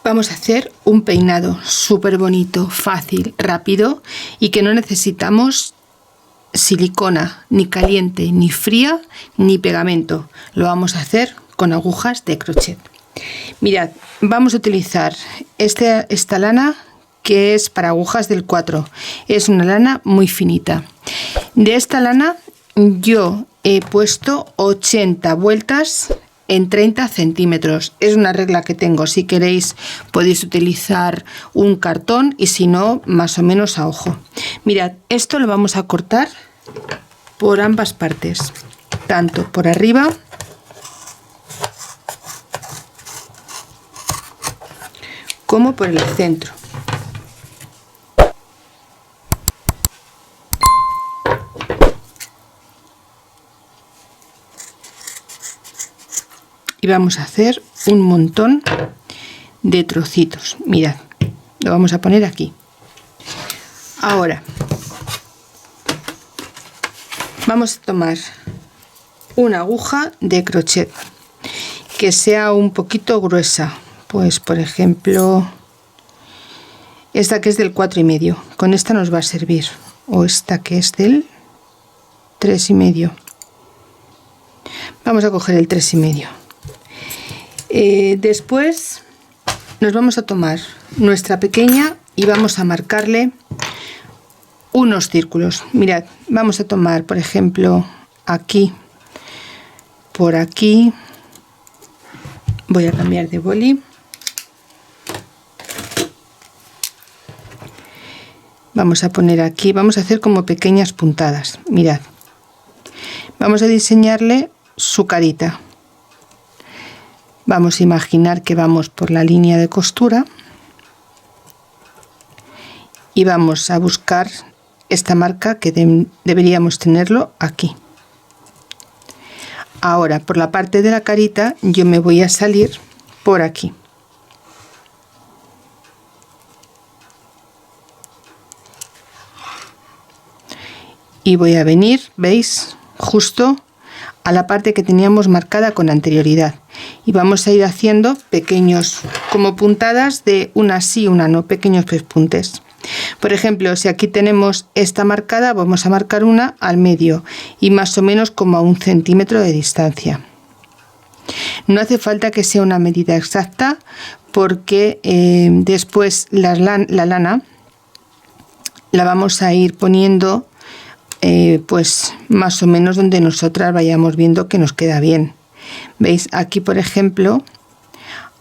Vamos a hacer un peinado súper bonito, fácil, rápido y que no necesitamos silicona, ni caliente, ni fría, ni pegamento. Lo vamos a hacer con agujas de crochet. Mirad, vamos a utilizar esta lana que es para agujas del 4. Es una lana muy finita. De esta lana yo he puesto 80 vueltas en 30 centímetros. Es una regla que tengo. Si queréis podéis utilizar un cartón y si no, más o menos a ojo. Mirad, esto lo vamos a cortar por ambas partes, tanto por arriba como por el centro. Y vamos a hacer un montón de trocitos. Mirad, lo vamos a poner aquí. Ahora vamos a tomar una aguja de crochet que sea un poquito gruesa, pues por ejemplo esta que es del 4,5. Con esta nos va a servir, o esta que es del 3,5. Vamos a coger el 3,5. Después nos vamos a tomar nuestra pequeña y vamos a marcarle unos círculos. Mirad, vamos a tomar por ejemplo aquí, por aquí. Voy a cambiar de boli. Vamos a poner aquí, vamos a hacer como pequeñas puntadas. Mirad, vamos a diseñarle su carita. Vamos a imaginar que vamos por la línea de costura y vamos a buscar esta marca que deberíamos tenerlo aquí. Ahora por la parte de la carita yo me voy a salir por aquí. Y voy a venir, ¿veis? Justo a la parte que teníamos marcada con anterioridad. Y vamos a ir haciendo pequeños, como puntadas de una sí, una no, pequeños pespuntes. Por ejemplo, si aquí tenemos esta marcada, vamos a marcar una al medio y más o menos como a 1 centímetro de distancia. No hace falta que sea una medida exacta porque después la lana la vamos a ir poniendo pues más o menos donde nosotras vayamos viendo que nos queda bien. Veis aquí por ejemplo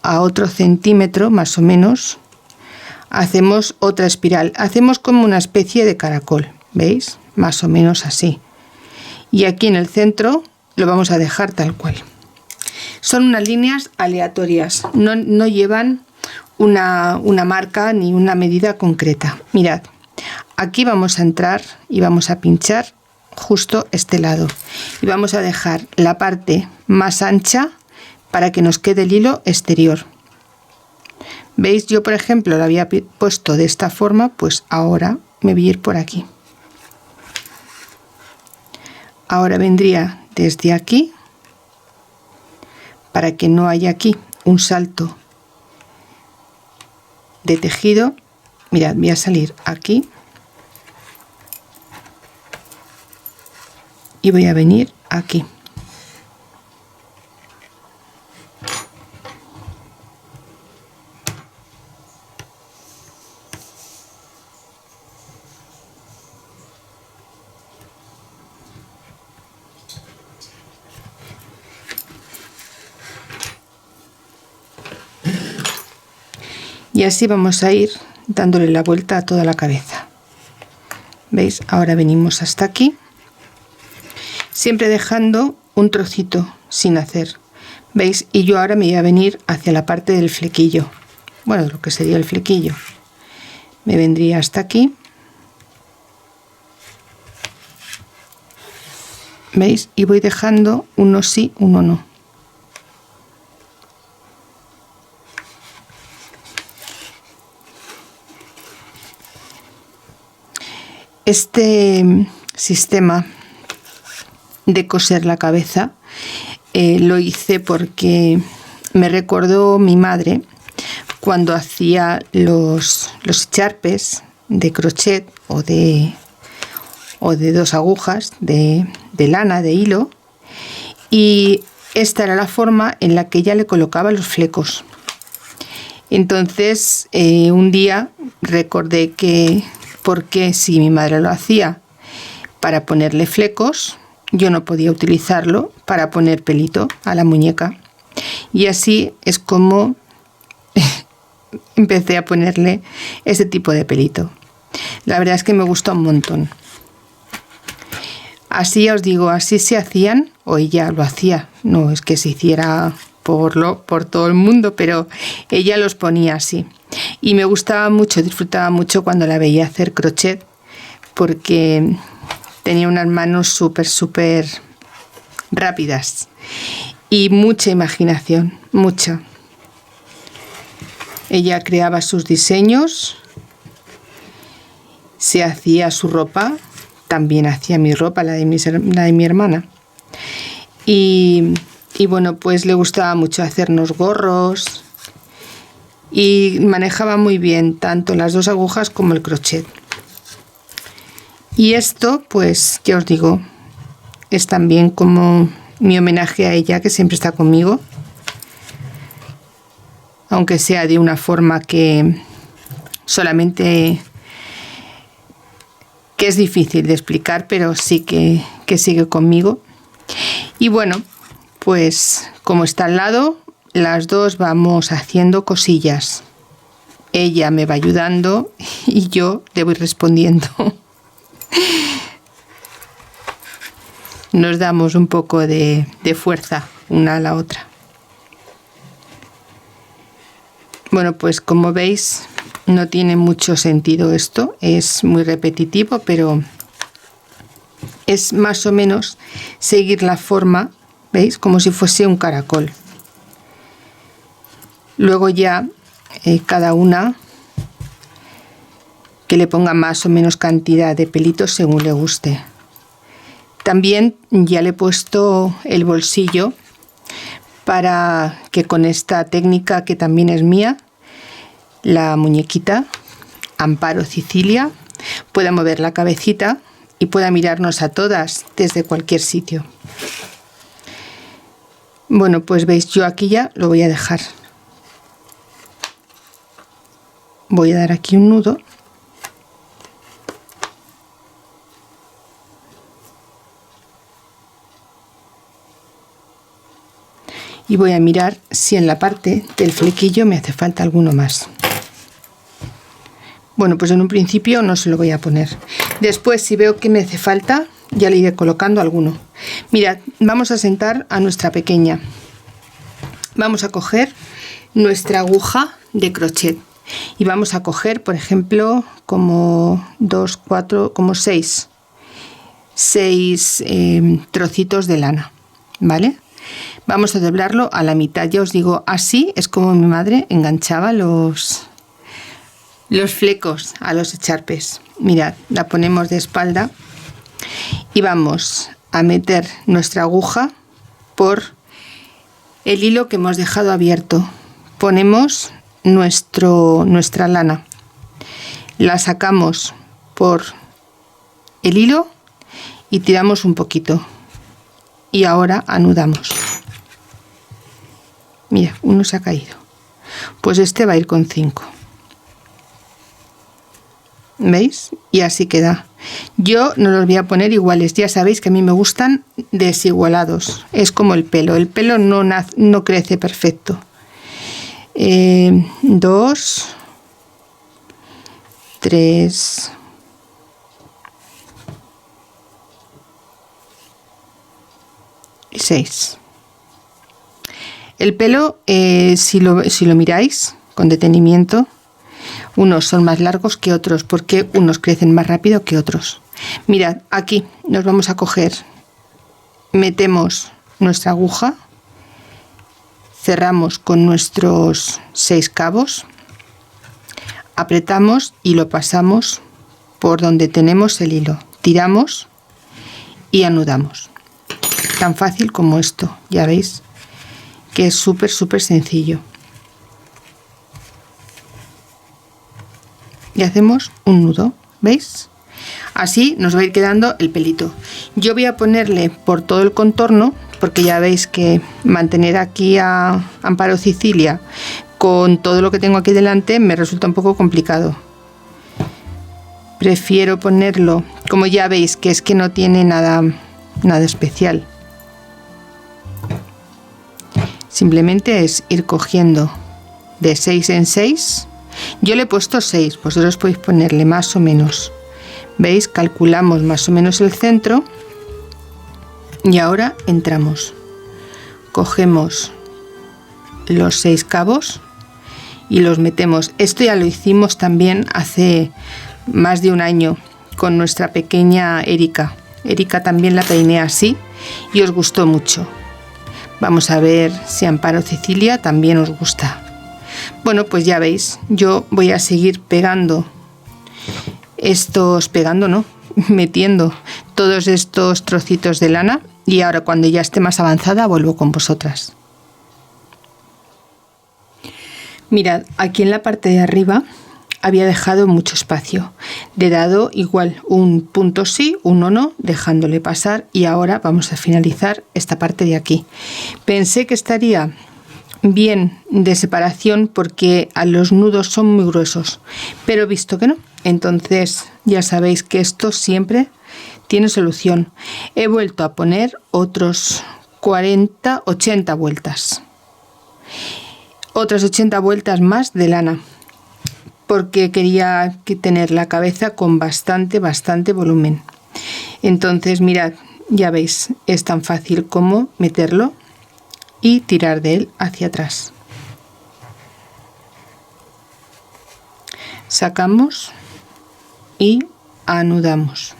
a otro centímetro más o menos hacemos otra espiral, hacemos como una especie de caracol, veis, más o menos así, y aquí en el centro lo vamos a dejar tal cual. Son unas líneas aleatorias, no llevan una marca ni una medida concreta. Mirad, aquí vamos a entrar y vamos a pinchar justo este lado y vamos a dejar la parte más ancha para que nos quede el hilo exterior. Veis, yo por ejemplo lo había puesto de esta forma, pues ahora me voy a ir por aquí. Ahora vendría desde aquí para que no haya aquí un salto de tejido. Mirad, voy a salir aquí y voy a venir aquí. Y así vamos a ir dándole la vuelta a toda la cabeza. ¿Veis? Ahora venimos hasta aquí, siempre dejando un trocito sin hacer. ¿Veis? Y yo ahora me voy a venir hacia la parte del flequillo. Bueno, lo que sería el flequillo. Me vendría hasta aquí. ¿Veis? Y voy dejando uno sí, uno no. Este sistema de coser la cabeza lo hice porque me recordó mi madre cuando hacía los echarpes de crochet o de 2 agujas de lana, de hilo, y esta era la forma en la que ella le colocaba los flecos. Entonces un día recordé que porque si mi madre lo hacía para ponerle flecos, yo no podía utilizarlo para poner pelito a la muñeca, y así es como empecé a ponerle ese tipo de pelito. La verdad es que me gusta un montón. Así os digo, así se hacían, o ella lo hacía, no es que se hiciera por todo el mundo, pero ella los ponía así. Y me gustaba mucho, disfrutaba mucho cuando la veía hacer crochet, porque tenía unas manos súper rápidas y mucha imaginación, mucha. Ella creaba sus diseños, se hacía su ropa, también hacía mi ropa, la de mi hermana. Y bueno, pues le gustaba mucho hacernos gorros y manejaba muy bien tanto las 2 agujas como el crochet. Y esto, pues ya os digo, es también como mi homenaje a ella, que siempre está conmigo, aunque sea de una forma que solamente que es difícil de explicar, pero sí que sigue conmigo. Y bueno, pues como está al lado, las dos vamos haciendo cosillas. Ella me va ayudando y yo le voy respondiendo. Nos damos un poco de fuerza una a la otra. Bueno, pues como veis, no tiene mucho sentido esto, es muy repetitivo, pero es más o menos seguir la forma, ¿veis? Como si fuese un caracol. Luego ya cada una que le ponga más o menos cantidad de pelitos según le guste. También ya le he puesto el bolsillo para que con esta técnica, que también es mía, la muñequita Amparo Cecilia pueda mover la cabecita y pueda mirarnos a todas desde cualquier sitio. Bueno, pues veis, yo aquí ya lo voy a dejar. Voy a dar aquí un nudo. Y voy a mirar si en la parte del flequillo me hace falta alguno más. Bueno, pues en un principio no se lo voy a poner. Después, si veo que me hace falta, ya le iré colocando alguno. Mirad, vamos a sentar a nuestra pequeña. Vamos a coger nuestra aguja de crochet y vamos a coger, por ejemplo, como 2, 4, como 6 trocitos de lana, ¿vale? Vamos a doblarlo a la mitad. Ya os digo, así es como mi madre enganchaba los flecos a los echarpes. Mirad, la ponemos de espalda y vamos a meter nuestra aguja por el hilo que hemos dejado abierto. Ponemos nuestra lana, la sacamos por el hilo y tiramos un poquito y ahora anudamos. Mira, uno se ha caído, pues este va a ir con 5. ¿Veis? Y así queda. Yo no los voy a poner iguales, ya sabéis que a mí me gustan desigualados, es como el pelo no crece perfecto. 2, 3, 6. El pelo, si lo miráis con detenimiento, unos son más largos que otros porque unos crecen más rápido que otros. Mirad, aquí nos vamos a coger, metemos nuestra aguja, cerramos con nuestros 6 cabos, apretamos y lo pasamos por donde tenemos el hilo, tiramos y anudamos. Tan fácil como esto, ya veis que es súper sencillo. y hacemos un nudo, ¿veis? Así nos va a ir quedando el pelito. Yo voy a ponerle por todo el contorno, porque ya veis que mantener aquí a Amparo Cecilia con todo lo que tengo aquí delante me resulta un poco complicado. Prefiero ponerlo, como ya veis, que es que no tiene nada especial. Simplemente es ir cogiendo de 6 en 6. Yo le he puesto 6, vosotros podéis ponerle más o menos. ¿Veis? Calculamos más o menos el centro y ahora entramos. Cogemos los 6 cabos y los metemos. Esto ya lo hicimos también hace más de un año con nuestra pequeña Erika. Erika también la peiné así y os gustó mucho. Vamos a ver si Amparo Cecilia también os gusta. Bueno, pues ya veis, yo voy a seguir metiendo todos estos trocitos de lana y ahora cuando ya esté más avanzada vuelvo con vosotras. Mirad, aquí en la parte de arriba había dejado mucho espacio. Le he dado igual un punto sí, uno no, dejándole pasar y ahora vamos a finalizar esta parte de aquí. Pensé que estaría bien de separación porque a los nudos son muy gruesos, pero he visto que no. Entonces ya sabéis que esto siempre tiene solución. He vuelto a poner otros 80 vueltas. Otras 80 vueltas más de lana, porque quería tener la cabeza con bastante volumen. Entonces mirad, ya veis, es tan fácil como meterlo y tirar de él hacia atrás. Sacamos y anudamos,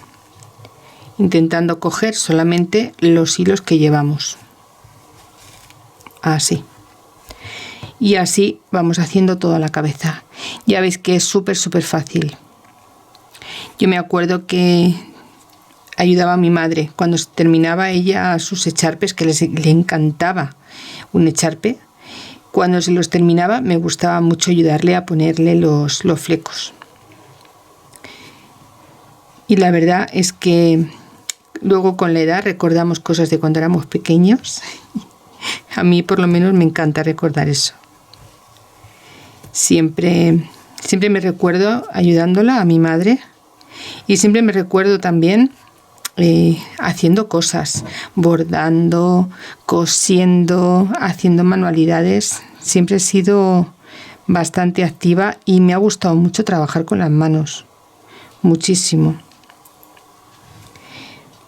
intentando coger solamente los hilos que llevamos. Así. Y así vamos haciendo toda la cabeza. Ya veis que es súper fácil. Yo me acuerdo que ayudaba a mi madre cuando terminaba ella sus echarpes, que le encantaba un echarpe. Cuando se los terminaba me gustaba mucho ayudarle a ponerle los flecos. Y la verdad es que luego con la edad recordamos cosas de cuando éramos pequeños. A mí por lo menos me encanta recordar eso. Siempre me recuerdo ayudándola a mi madre y siempre me recuerdo también haciendo cosas, bordando, cosiendo, haciendo manualidades. Siempre he sido bastante activa y me ha gustado mucho trabajar con las manos, muchísimo.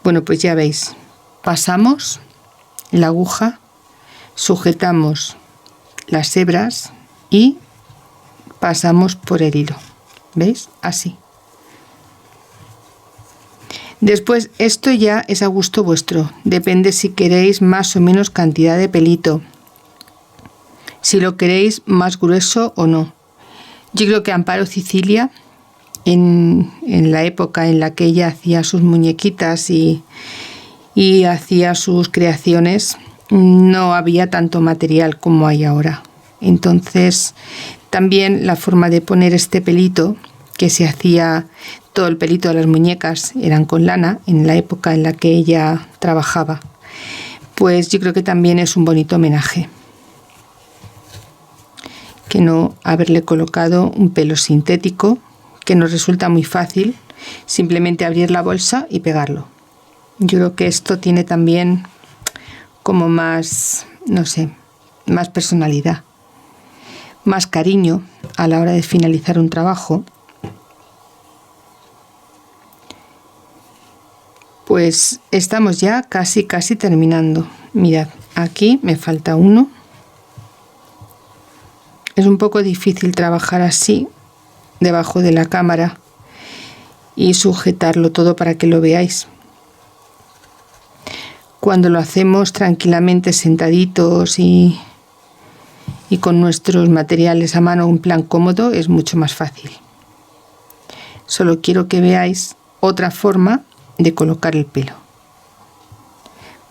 Bueno, pues ya veis, pasamos la aguja, sujetamos las hebras y pasamos por el hilo, ¿veis? Así. Después esto ya es a gusto vuestro, depende si queréis más o menos cantidad de pelito, si lo queréis más grueso o no. Yo creo que Amparo Cecilia, en la época en la que ella hacía sus muñequitas y hacía sus creaciones, no había tanto material como hay ahora. Entonces también la forma de poner este pelito, que se hacía todo el pelito de las muñecas eran con lana en la época en la que ella trabajaba, pues yo creo que también es un bonito homenaje que no haberle colocado un pelo sintético, que nos resulta muy fácil simplemente abrir la bolsa y pegarlo. Yo creo que esto tiene también como más, no sé, más personalidad, más cariño a la hora de finalizar un trabajo. Pues estamos ya casi terminando. Mirad, aquí me falta uno. Es un poco difícil trabajar así debajo de la cámara y sujetarlo todo para que lo veáis. Cuando lo hacemos tranquilamente sentaditos y con nuestros materiales a mano, un plan cómodo, es mucho más fácil. Solo quiero que veáis otra forma de colocar el pelo.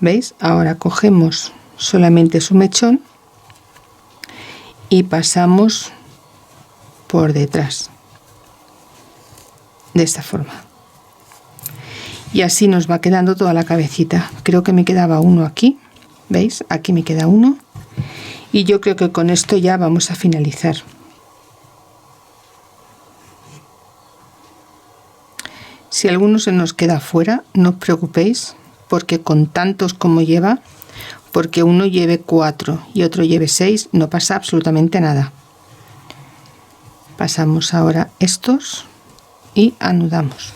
¿Veis? Ahora cogemos solamente su mechón y pasamos por detrás. de esta forma. Y así nos va quedando toda la cabecita. Creo que me quedaba uno aquí, ¿veis? Aquí me queda uno. Y yo creo que con esto ya vamos a finalizar. Si alguno se nos queda fuera, no os preocupéis, porque con tantos como lleva, porque uno lleve 4 y otro lleve 6, no pasa absolutamente nada. Pasamos ahora estos y anudamos.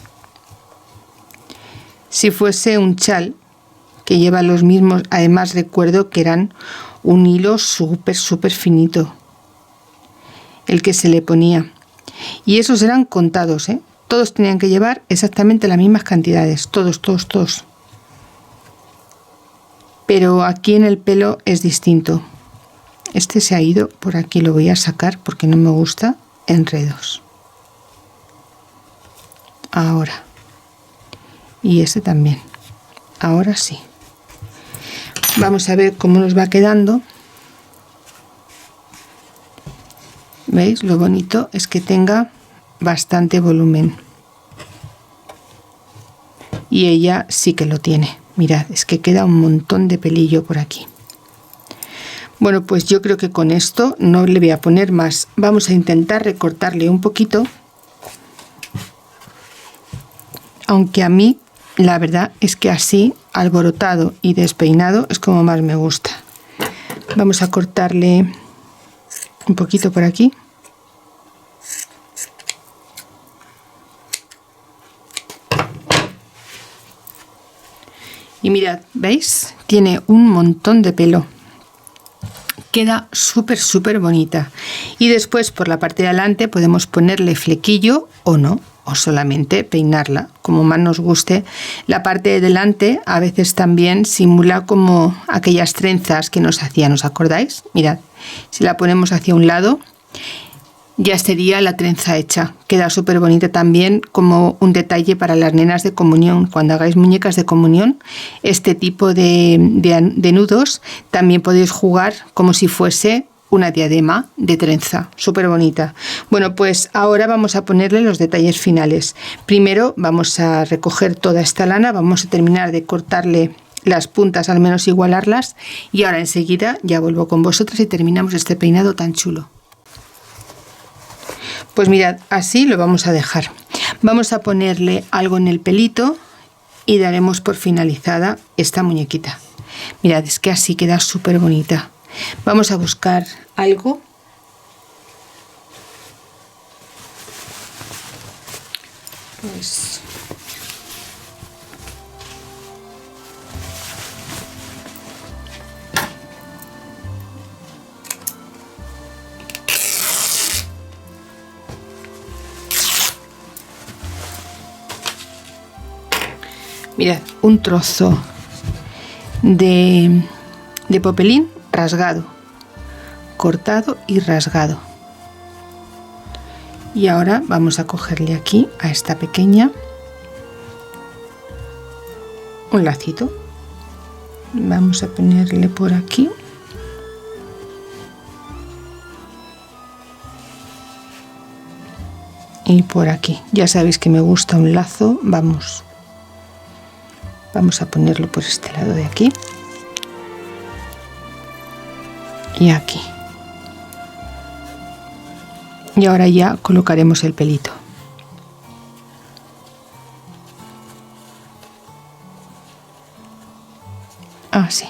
Si fuese un chal que lleva los mismos, además recuerdo que eran un hilo súper finito el que se le ponía, y esos eran contados, ¿eh? Todos tenían que llevar exactamente las mismas cantidades, todos. Pero aquí en el pelo es distinto. Este se ha ido por aquí, lo voy a sacar porque no me gusta enredos. Ahora. Y este también. Ahora sí. Vamos a ver cómo nos va quedando. ¿Veis? Lo bonito es que tenga bastante volumen. Y ella sí que lo tiene. Mirad, es que queda un montón de pelillo por aquí. Bueno, pues yo creo que con esto no le voy a poner más. Vamos a intentar recortarle un poquito. Aunque a mí, la verdad es que así, alborotado y despeinado, es como más me gusta. Vamos a cortarle un poquito por aquí. Y mirad, ¿veis? Tiene un montón de pelo. Queda súper bonita. Y después por la parte de adelante podemos ponerle flequillo o no, o solamente peinarla, como más nos guste. La parte de delante a veces también simula como aquellas trenzas que nos hacían, ¿os acordáis? Mirad, si la ponemos hacia un lado, ya sería la trenza hecha. Queda súper bonita también como un detalle para las nenas de comunión. Cuando hagáis muñecas de comunión, este tipo de nudos también podéis jugar como si fuese una diadema de trenza. Súper bonita. Bueno, pues ahora vamos a ponerle los detalles finales. Primero vamos a recoger toda esta lana, vamos a terminar de cortarle las puntas, al menos igualarlas, y ahora enseguida ya vuelvo con vosotras y terminamos este peinado tan chulo. Pues mirad, así lo vamos a dejar. Vamos a ponerle algo en el pelito y daremos por finalizada esta muñequita. Mirad, es que así queda súper bonita. Vamos a buscar algo. Pues mirad, un trozo de popelín rasgado, cortado y rasgado. Y ahora vamos a cogerle aquí a esta pequeña un lacito. Vamos a ponerle por aquí. Y por aquí. Ya sabéis que me gusta un lazo. Vamos a ponerlo por este lado de aquí. Y aquí. Y ahora ya colocaremos el pelito. Así.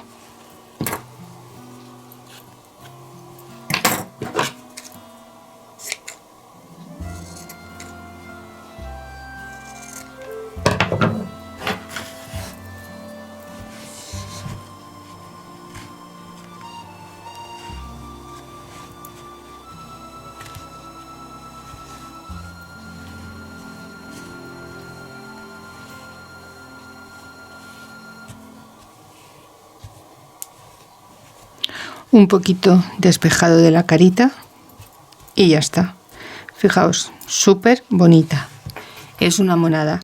Un poquito despejado de la carita y ya está. Fijaos, súper bonita. Es una monada.